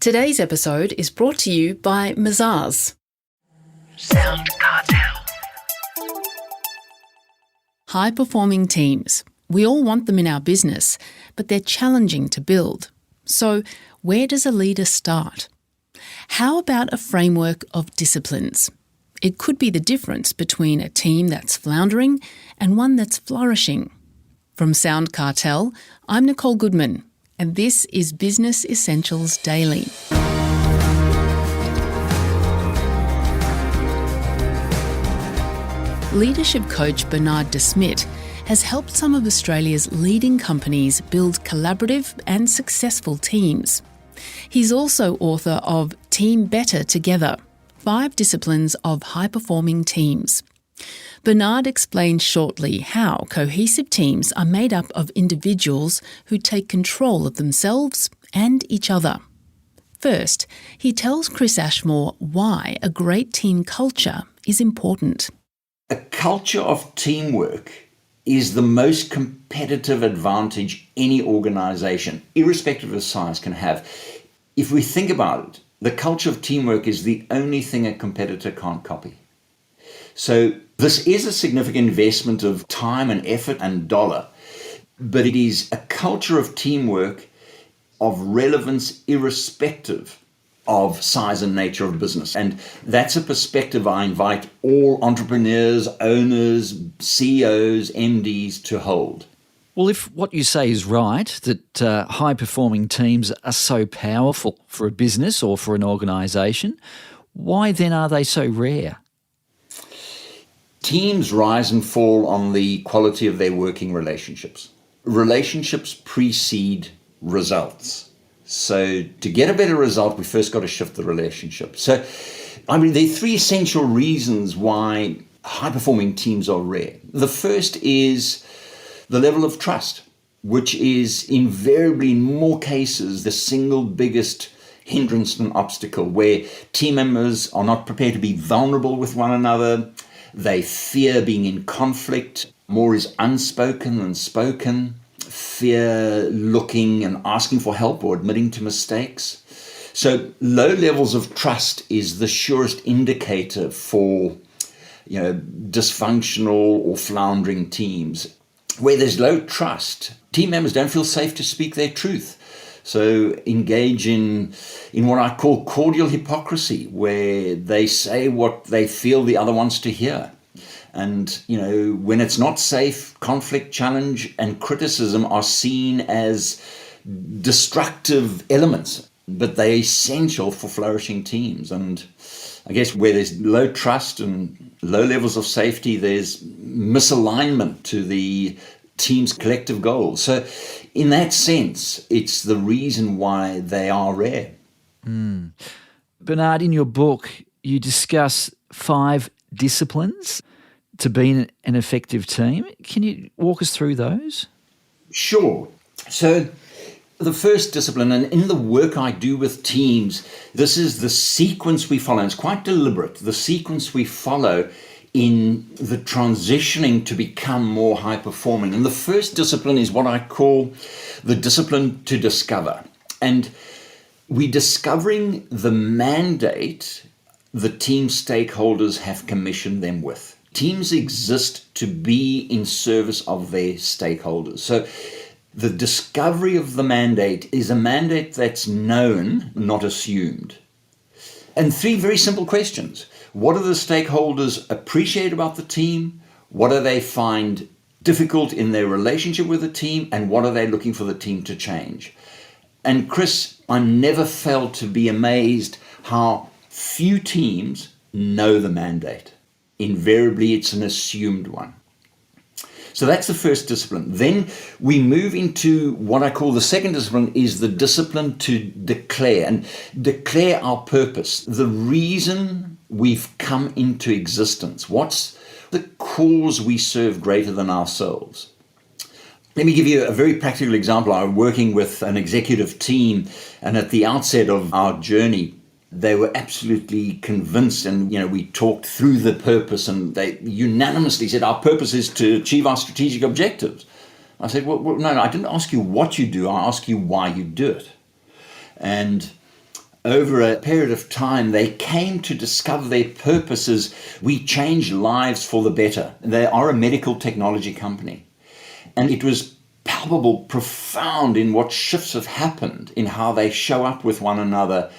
Today's episode is brought to you by Mazars. SoundCartel. High-performing teams. We all want them in our business, but they're challenging to build. So, where does a leader start? How about a framework of disciplines? It could be the difference between a team that's floundering and one that's flourishing. From SoundCartel, I'm Nicole Goodman, and this is Business Essentials Daily. Leadership coach Bernard De Smet has helped some of Australia's leading companies build collaborative and successful teams. He's also author of Team Better Together, 5 Disciplines of High-Performing Teams. Bernard explains shortly how cohesive teams are made up of individuals who take control of themselves and each other. First, he tells Chris Ashmore why a great team culture is important. A culture of teamwork is the most competitive advantage any organisation, irrespective of size, can have. If we think about it, the culture of teamwork is the only thing a competitor can't copy. So this is a significant investment of time and effort and dollar, but it is a culture of teamwork of relevance irrespective of size and nature of business. And that's a perspective I invite all entrepreneurs, owners, CEOs, MDs to hold. Well, if what you say is right, that high-performing teams are so powerful for a business or for an organisation, why then are they so rare? Teams rise and fall on the quality of their working relationships. Relationships precede results. So to get a better result, we first got to shift the relationship. So, there are 3 essential reasons why high-performing teams are rare. The first is the level of trust, which is invariably, in more cases, the single biggest hindrance and obstacle, where team members are not prepared to be vulnerable with one another. They fear being in conflict. More is unspoken than spoken. Fear looking and asking for help or admitting to mistakes. So low levels of trust is the surest indicator for, dysfunctional or floundering teams. Where there's low trust, team members don't feel safe to speak their truth. So engage in what I call cordial hypocrisy, where they say what they feel the other wants to hear. And, when it's not safe, conflict, challenge, and criticism are seen as destructive elements, but they're essential for flourishing teams. And I guess where there's low trust and low levels of safety, there's misalignment to the team's collective goals. So in that sense, it's the reason why they are rare. Bernard, in your book, you discuss 5 disciplines to be an effective team. Can you walk us through those? Sure. So the first discipline, and in the work I do with teams, this is the sequence we follow. And it's quite deliberate, the sequence we follow in the transitioning to become more high-performing. And the first discipline is what I call the discipline to discover. And we're discovering the mandate the team stakeholders have commissioned them with. Teams exist to be in service of their stakeholders. So the discovery of the mandate is a mandate that's known, not assumed. And 3 very simple questions. What do the stakeholders appreciate about the team? What do they find difficult in their relationship with the team? And what are they looking for the team to change? And Chris, I never failed to be amazed how few teams know the mandate. Invariably, it's an assumed one. So that's the first discipline. Then we move into what I call the second discipline, is the discipline to declare, and declare our purpose, the reason we've come into existence. What's the cause we serve greater than ourselves? Let me give you a very practical example. I'm working with an executive team, and at the outset of our journey, they were absolutely convinced, and we talked through the purpose, and they unanimously said our purpose is to achieve our strategic objectives. I said, well, no, I didn't ask you what you do, I asked you why you do it. And over a period of time, they came to discover their purposes. We change lives for the better. They are a medical technology company. And it was palpable, profound in what shifts have happened in how they show up with one another,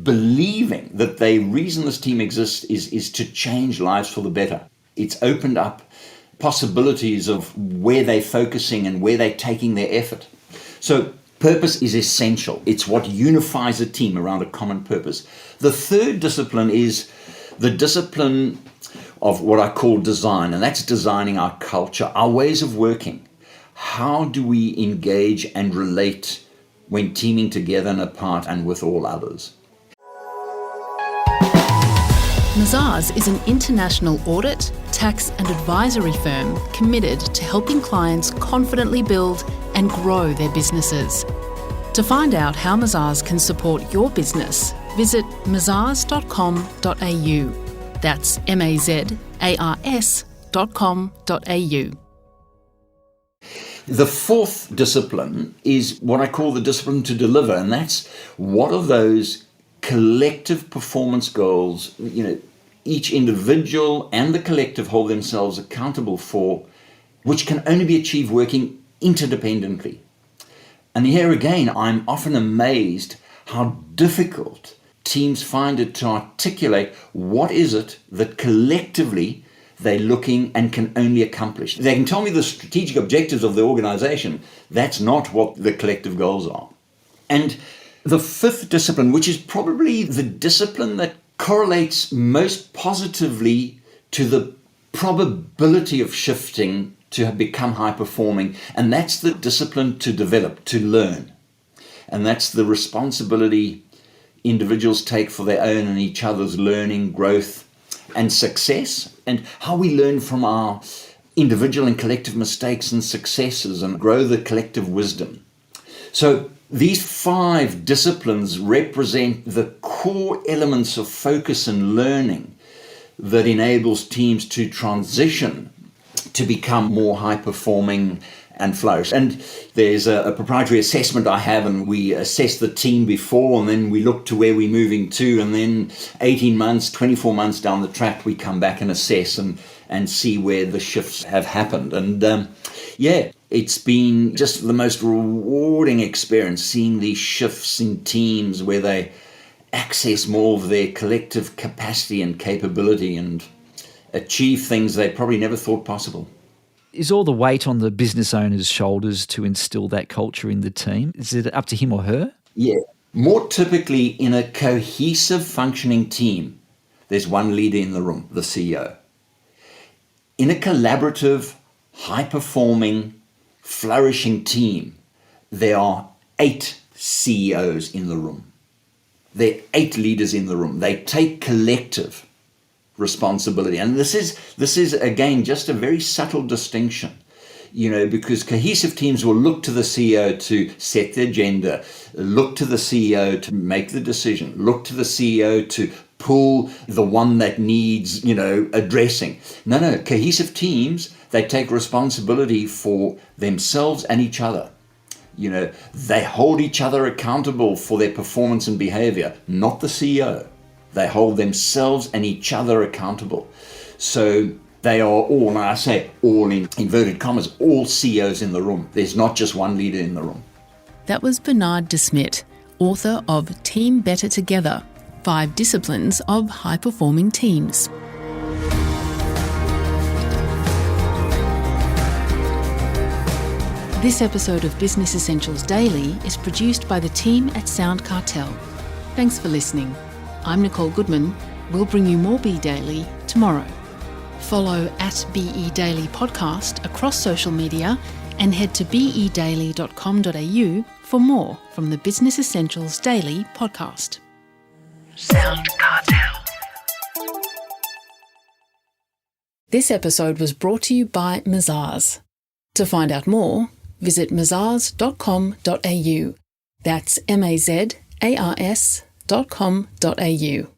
believing that the reason this team exists is to change lives for the better. It's opened up possibilities of where they're focusing and where they're taking their effort. So purpose is essential. It's what unifies a team around a common purpose. The third discipline is the discipline of what I call design, and that's designing our culture, our ways of working. How do we engage and relate when teaming together and apart and with all others? Mazars is an international audit, tax and advisory firm committed to helping clients confidently build and grow their businesses. To find out how Mazars can support your business, visit mazars.com.au. That's mazars.com.au. The fourth discipline is what I call the discipline to deliver, and that's what are those collective performance goals, each individual and the collective hold themselves accountable for, which can only be achieved working interdependently. And here again, I'm often amazed how difficult teams find it to articulate what is it that collectively they're looking and can only accomplish. They can tell me the strategic objectives of the organization. That's not what the collective goals are. And the fifth discipline, which is probably the discipline that correlates most positively to the probability of shifting to have become high performing, and that's the discipline to develop, to learn. And that's the responsibility individuals take for their own and each other's learning, growth, and success, and how we learn from our individual and collective mistakes and successes and grow the collective wisdom. So these 5 disciplines represent the core elements of focus and learning that enables teams to transition to become more high-performing and flourish. And there's a proprietary assessment I have, and we assess the team before, and then we look to where we're moving to, and then 18 months, 24 months down the track, we come back and assess and see where the shifts have happened. And it's been just the most rewarding experience seeing these shifts in teams where they access more of their collective capacity and capability and achieve things they probably never thought possible. Is all the weight on the business owner's shoulders to instill that culture in the team? Is it up to him or her? Yeah. More typically, in a cohesive, functioning team, there's one leader in the room, the CEO. In a collaborative, high-performing, flourishing team, there are 8 CEOs in the room. There are 8 leaders in the room. They take collective responsibility. And this is again just a very subtle distinction, because cohesive teams will look to the CEO to set the agenda, look to the CEO to make the decision, look to the CEO to pull the one that needs, addressing. No, cohesive teams, they take responsibility for themselves and each other. They hold each other accountable for their performance and behavior, not the CEO. They hold themselves and each other accountable. So they are all, and I say all in inverted commas, all CEOs in the room. There's not just one leader in the room. That was Bernard De Smet, author of Team Better Together, 5 Disciplines of High-Performing Teams. This episode of Business Essentials Daily is produced by the team at SoundCartel. Thanks for listening. I'm Nicole Goodman. We'll bring you more Be Daily tomorrow. Follow @BE Daily Podcast across social media and head to bedaily.com.au for more from the Business Essentials Daily podcast. SoundCartel. This episode was brought to you by Mazars. To find out more, visit mazars.com.au. That's mazars.com.au.